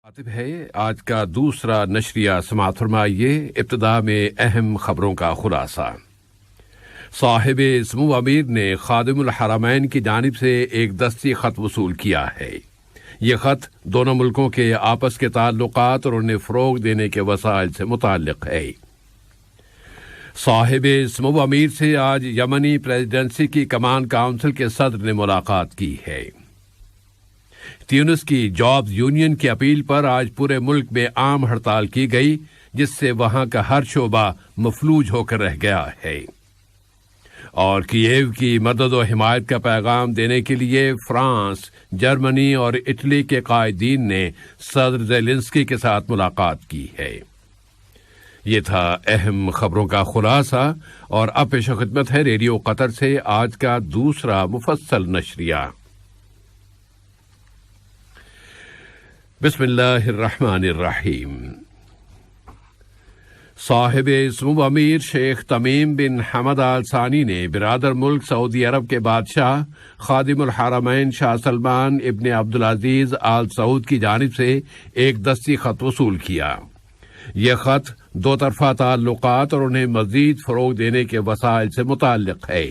عاطف ہے آج کا دوسرا نشریہ سماعت فرمائیے۔ ابتدا میں اہم خبروں کا خلاصہ۔ صاحب سمو امیر نے خادم الحرمین کی جانب سے ایک دستی خط وصول کیا ہے۔ یہ خط دونوں ملکوں کے آپس کے تعلقات اور انہیں فروغ دینے کے وسائل سے متعلق ہے۔ صاحب سمو امیر سے آج یمنی پریزیڈنسی کی کمان کونسل کے صدر نے ملاقات کی ہے۔ تیونس کی جابز یونین کی اپیل پر آج پورے ملک میں عام ہڑتال کی گئی، جس سے وہاں کا ہر شعبہ مفلوج ہو کر رہ گیا ہے۔ اور کییو کی مدد و حمایت کا پیغام دینے کے لیے فرانس، جرمنی اور اٹلی کے قائدین نے صدر زیلنسکی کے ساتھ ملاقات کی ہے۔ یہ تھا اہم خبروں کا خلاصہ، اور اب پیش خدمت ہے ریڈیو قطر سے آج کا دوسرا مفصل نشریہ۔ بسم اللہ الرحمن الرحیم۔ صاحب سمو امیر شیخ تمیم بن حمد آل ثانی نے برادر ملک سعودی عرب کے بادشاہ خادم الحرمین شاہ سلمان ابن عبدالعزیز آل سعود کی جانب سے ایک دستی خط وصول کیا۔ یہ خط دو طرفہ تعلقات اور انہیں مزید فروغ دینے کے وسائل سے متعلق ہے۔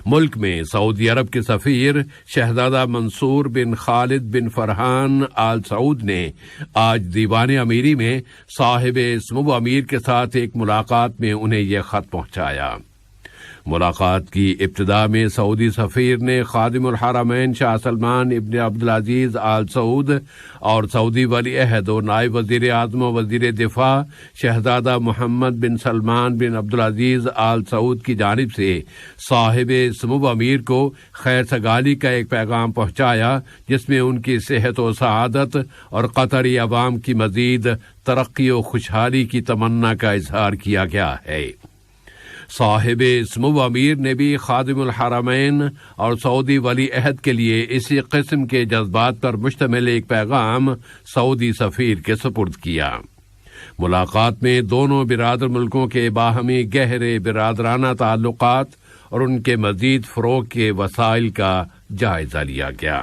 ملک میں سعودی عرب کے سفیر شہزادہ منصور بن خالد بن فرحان آل سعود نے آج دیوان امیری میں صاحب سمو امیر کے ساتھ ایک ملاقات میں انہیں یہ خط پہنچایا۔ ملاقات کی ابتدا میں سعودی سفیر نے خادم الحرمین شاہ سلمان ابن عبدالعزیز آل سعود اور سعودی ولی عہد و نائب وزیر اعظم و وزیر دفاع شہزادہ محمد بن سلمان بن عبدالعزیز آل سعود کی جانب سے صاحب سمو امیر کو خیر سگالی کا ایک پیغام پہنچایا، جس میں ان کی صحت و سعادت اور قطری عوام کی مزید ترقی و خوشحالی کی تمنا کا اظہار کیا گیا ہے۔ صاحب سمو امیر نے بھی خادم الحرمین اور سعودی ولی عہد کے لیے اسی قسم کے جذبات پر مشتمل ایک پیغام سعودی سفیر کے سپرد کیا۔ ملاقات میں دونوں برادر ملکوں کے باہمی گہرے برادرانہ تعلقات اور ان کے مزید فروغ کے وسائل کا جائزہ لیا گیا۔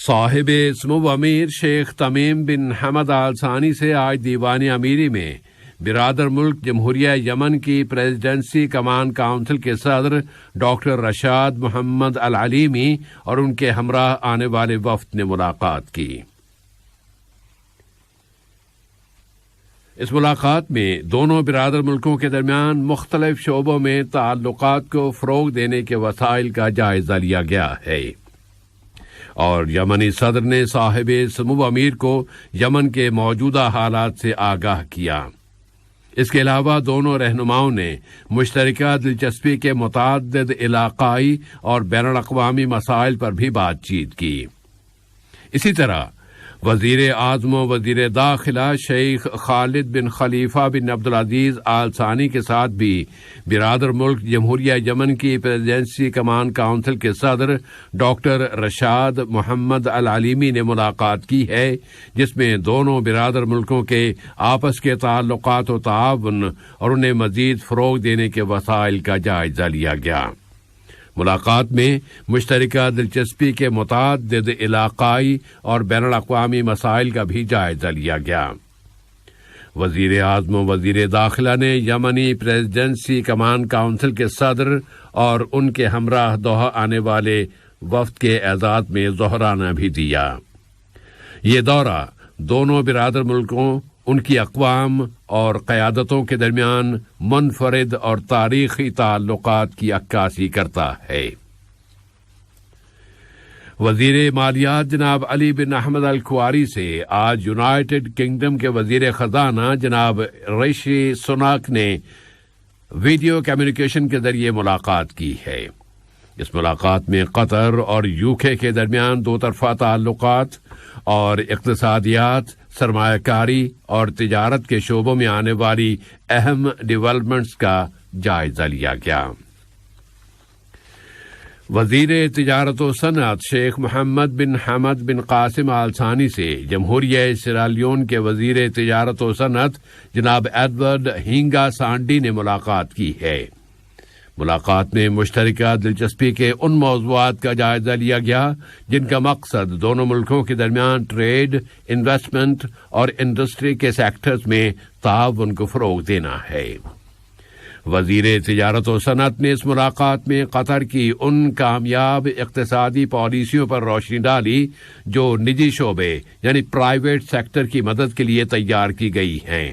صاحب سمو امیر شیخ تمیم بن حمد آل ثانی سے آج دیوان امیری میں برادر ملک جمہوریہ یمن کی پریزیڈنسی کمان کونسل کے صدر ڈاکٹر رشاد محمد العلیمی اور ان کے ہمراہ آنے والے وفد نے ملاقات کی۔ اس ملاقات میں دونوں برادر ملکوں کے درمیان مختلف شعبوں میں تعلقات کو فروغ دینے کے وسائل کا جائزہ لیا گیا ہے، اور یمنی صدر نے صاحب سمو امیر کو یمن کے موجودہ حالات سے آگاہ کیا۔ اس کے علاوہ دونوں رہنماؤں نے مشترکہ دلچسپی کے متعدد علاقائی اور بین الاقوامی مسائل پر بھی بات چیت کی۔ اسی طرح وزیر اعظم و وزیر داخلہ شیخ خالد بن خلیفہ بن عبدالعزیز آل ثانی کے ساتھ بھی برادر ملک جمہوریہ یمن کی پریزیڈنسی کمان کونسل کے صدر ڈاکٹر رشاد محمد العلیمی نے ملاقات کی ہے، جس میں دونوں برادر ملکوں کے آپس کے تعلقات و تعاون اور انہیں مزید فروغ دینے کے وسائل کا جائزہ لیا گیا۔ ملاقات میں مشترکہ دلچسپی کے متعدد علاقائی اور بین الاقوامی مسائل کا بھی جائزہ لیا گیا۔ وزیر اعظم و وزیر داخلہ نے یمنی پریزیڈنسی کمان کونسل کے صدر اور ان کے ہمراہ دوحہ آنے والے وفد کے اعزاز میں ظہرانہ بھی دیا۔ یہ دورہ دونوں برادر ملکوں، ان کی اقوام اور قیادتوں کے درمیان منفرد اور تاریخی تعلقات کی عکاسی کرتا ہے۔ وزیر مالیات جناب علی بن احمد الکواری سے آج یونائیٹڈ کنگڈم کے وزیر خزانہ جناب رشی سناک نے ویڈیو کمیونیکیشن کے ذریعے ملاقات کی ہے۔ اس ملاقات میں قطر اور یوکے کے درمیان دو طرفہ تعلقات اور اقتصادیات، سرمایہ کاری اور تجارت کے شعبوں میں آنے والی اہم ڈیولپمنٹس کا جائزہ لیا گیا۔ وزیر تجارت و صنعت شیخ محمد بن حمد بن قاسم آل ثانی سے جمہوریہ سیرالیون کے وزیر تجارت و صنعت جناب ایڈورڈ ہینگا سانڈی نے ملاقات کی ہے۔ ملاقات میں مشترکہ دلچسپی کے ان موضوعات کا جائزہ لیا گیا جن کا مقصد دونوں ملکوں کے درمیان ٹریڈ، انویسٹمنٹ اور انڈسٹری کے سیکٹرز میں تعاون کو فروغ دینا ہے۔ وزیر تجارت و صنعت نے اس ملاقات میں قطر کی ان کامیاب اقتصادی پالیسیوں پر روشنی ڈالی جو نجی شعبے یعنی پرائیویٹ سیکٹر کی مدد کے لیے تیار کی گئی ہیں۔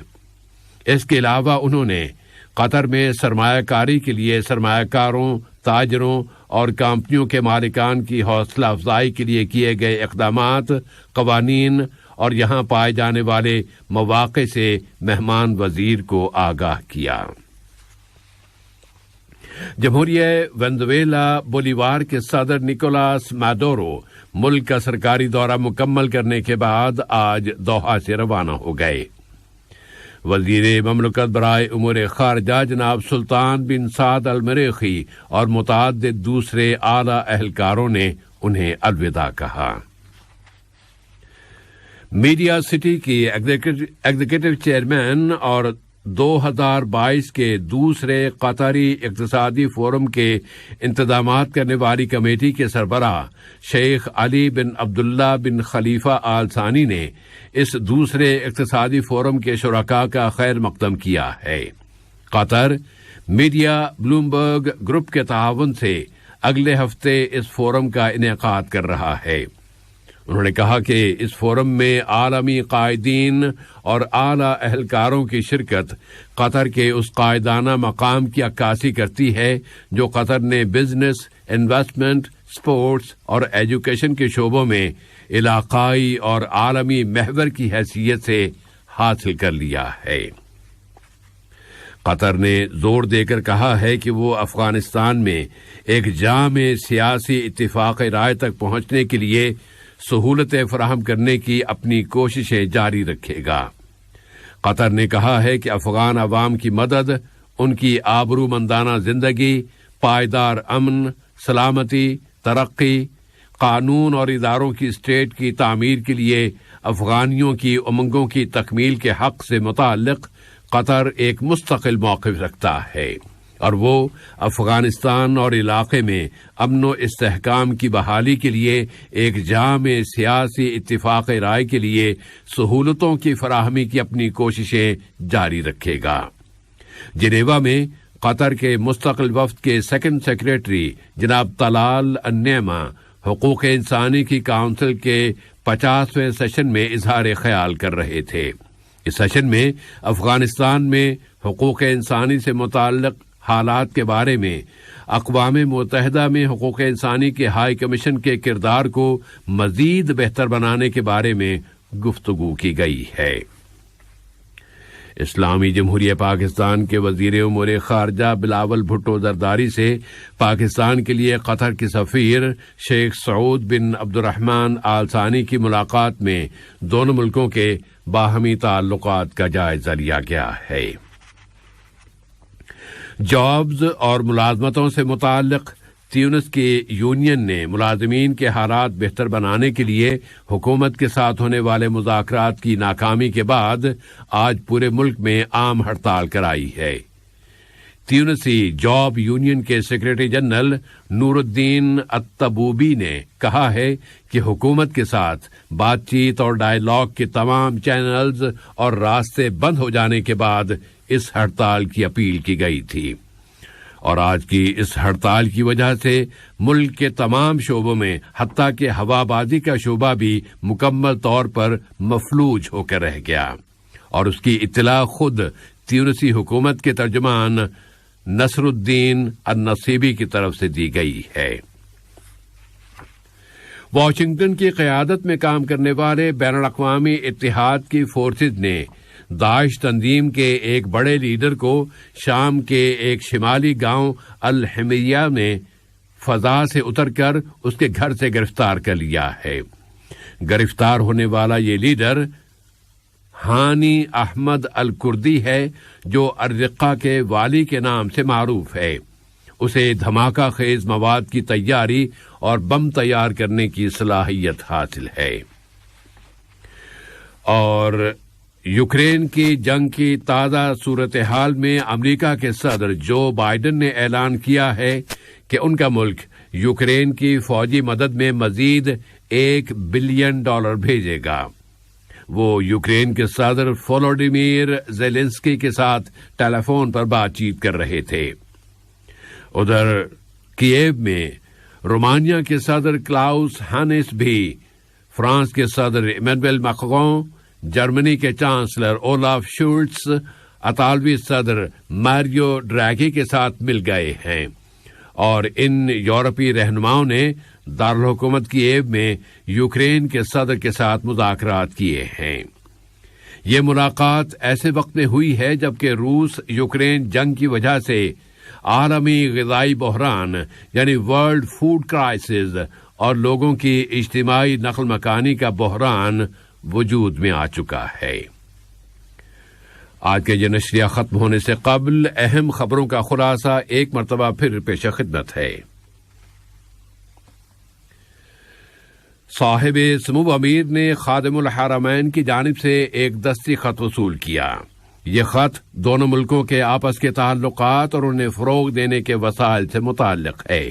اس کے علاوہ انہوں نے قطر میں سرمایہ کاری کے لیے سرمایہ کاروں، تاجروں اور کمپنیوں کے مالکان کی حوصلہ افزائی کے لیے کیے گئے اقدامات، قوانین اور یہاں پائے جانے والے مواقع سے مہمان وزیر کو آگاہ کیا۔ جمہوریہ وینزویلا بولیوار کے صدر نکولاس مادورو ملک کا سرکاری دورہ مکمل کرنے کے بعد آج دوحہ سے روانہ ہو گئے۔ وزیر مملکت برائے امور خارجہ جناب سلطان بن سعد المریخی اور متعدد دوسرے اعلی اہلکاروں نے انہیں الوداع کہا۔ میڈیا سٹی کی ایگزیکٹو چیئرمین اور 2022 کے دوسرے قطری اقتصادی فورم کے انتظامات کرنے والی کمیٹی کے سربراہ شیخ علی بن عبداللہ بن خلیفہ آل ثانی نے اس دوسرے اقتصادی فورم کے شرکاء کا خیر مقدم کیا ہے۔ قطر میڈیا بلومبرگ گروپ کے تعاون سے اگلے ہفتے اس فورم کا انعقاد کر رہا ہے۔ انہوں نے کہا کہ اس فورم میں عالمی قائدین اور اعلی اہلکاروں کی شرکت قطر کے اس قائدانہ مقام کی عکاسی کرتی ہے جو قطر نے بزنس، انویسٹمنٹ، سپورٹس اور ایجوکیشن کے شعبوں میں علاقائی اور عالمی محور کی حیثیت سے حاصل کر لیا ہے۔ قطر نے زور دے کر کہا ہے کہ وہ افغانستان میں ایک جامع سیاسی اتفاق رائے تک پہنچنے کے لیے سہولتیں فراہم کرنے کی اپنی کوششیں جاری رکھے گا۔ قطر نے کہا ہے کہ افغان عوام کی مدد، ان کی آبرومندانہ زندگی، پائیدار امن، سلامتی، ترقی، قانون اور اداروں کی اسٹیٹ کی تعمیر کے لیے افغانیوں کی امنگوں کی تکمیل کے حق سے متعلق قطر ایک مستقل موقف رکھتا ہے اور وہ افغانستان اور علاقے میں امن و استحکام کی بحالی کے لیے ایک جامع سیاسی اتفاق رائے کے لیے سہولتوں کی فراہمی کی اپنی کوششیں جاری رکھے گا۔ جنیوا میں قطر کے مستقل وفد کے سیکنڈ سیکریٹری جناب طلال النعمہ حقوق انسانی کی کونسل کے 50ویں سیشن میں اظہار خیال کر رہے تھے۔ اس سیشن میں افغانستان میں حقوق انسانی سے متعلق حالات کے بارے میں اقوام متحدہ میں حقوق انسانی کے ہائی کمیشن کے کردار کو مزید بہتر بنانے کے بارے میں گفتگو کی گئی ہے۔ اسلامی جمہوریہ پاکستان کے وزیر امور خارجہ بلاول بھٹو زرداری سے پاکستان کے لیے قطر کے سفیر شیخ سعود بن عبد الرحمن آل ثانی کی ملاقات میں دونوں ملکوں کے باہمی تعلقات کا جائزہ لیا گیا ہے۔ جابز اور ملازمتوں سے متعلق تیونس کی یونین نے ملازمین کے حالات بہتر بنانے کے لیے حکومت کے ساتھ ہونے والے مذاکرات کی ناکامی کے بعد آج پورے ملک میں عام ہڑتال کرائی ہے۔ تیونسی جاب یونین کے سیکرٹری جنرل نور الدین الطبوبی نے کہا ہے کہ حکومت کے ساتھ بات چیت اور ڈائیلاگ کے تمام چینلز اور راستے بند ہو جانے کے بعد اس ہڑتال کی اپیل کی گئی تھی اور آج کی اس ہڑتال کی وجہ سے ملک کے تمام شعبوں میں حتیٰ کہ ہوا بازی کا شعبہ بھی مکمل طور پر مفلوج ہو کر رہ گیا اور اس کی اطلاع خود تیونسی حکومت کے ترجمان نصر الدین النصیبی کی طرف سے دی گئی ہے۔ واشنگٹن کی قیادت میں کام کرنے والے بین الاقوامی اتحاد کی فورسز نے داعش تنظیم کے ایک بڑے لیڈر کو شام کے ایک شمالی گاؤں الحمیہ میں فضا سے اتر کر اس کے گھر سے گرفتار کر لیا ہے۔ گرفتار ہونے والا یہ لیڈر ہانی احمد الکردی ہے جو الرقہ کے والی کے نام سے معروف ہے۔ اسے دھماکہ خیز مواد کی تیاری اور بم تیار کرنے کی صلاحیت حاصل ہے اور یوکرین کی جنگ کی تازہ صورتحال میں امریکہ کے صدر جو بائیڈن نے اعلان کیا ہے کہ ان کا ملک یوکرین کی فوجی مدد میں مزید $1 بلین بھیجے گا۔ وہ یوکرین کے صدر وولودیمیر زیلنسکی کے ساتھ ٹیلی فون پر بات چیت کر رہے تھے۔ ادھر کییو میں رومانیہ کے صدر کلاؤس ہانس بھی فرانس کے صدر ایمانوئل میکرون، جرمنی کے چانسلر اولاف شولٹز، اطالوی صدر ماریو ڈراگی کے ساتھ مل گئے ہیں، اور ان یورپی رہنماؤں نے دارالحکومت کییو میں یوکرین کے صدر کے ساتھ مذاکرات کیے ہیں۔ یہ ملاقات ایسے وقت میں ہوئی ہے جبکہ روس یوکرین جنگ کی وجہ سے عالمی غذائی بحران یعنی ورلڈ فوڈ کرائسس اور لوگوں کی اجتماعی نقل مکانی کا بحران وجود میں آ چکا ہے۔ آج کا یہ نشریہ ختم ہونے سے قبل اہم خبروں کا خلاصہ ایک مرتبہ پھر پیش خدمت ہے۔ صاحب سمو امیر نے خادم الحرمین کی جانب سے ایک دستی خط وصول کیا۔ یہ خط دونوں ملکوں کے آپس کے تعلقات اور انہیں فروغ دینے کے وسائل سے متعلق ہے۔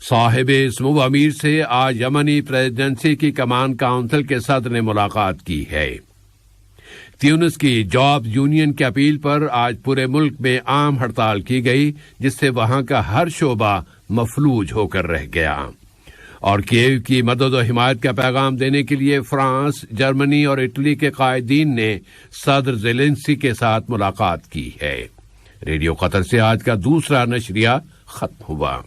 صاحب سمو امیر سے آج یمنی پریزیڈنسی کی کمان کونسل کے صدر نے ملاقات کی ہے۔ تیونس کی جاب یونین کی اپیل پر آج پورے ملک میں عام ہڑتال کی گئی، جس سے وہاں کا ہر شعبہ مفلوج ہو کر رہ گیا، اور کییو کی مدد و حمایت کا پیغام دینے کے لیے فرانس، جرمنی اور اٹلی کے قائدین نے صدر زیلنسکی کے ساتھ ملاقات کی ہے۔ ریڈیو قطر سے آج کا دوسرا نشریہ ختم ہوا۔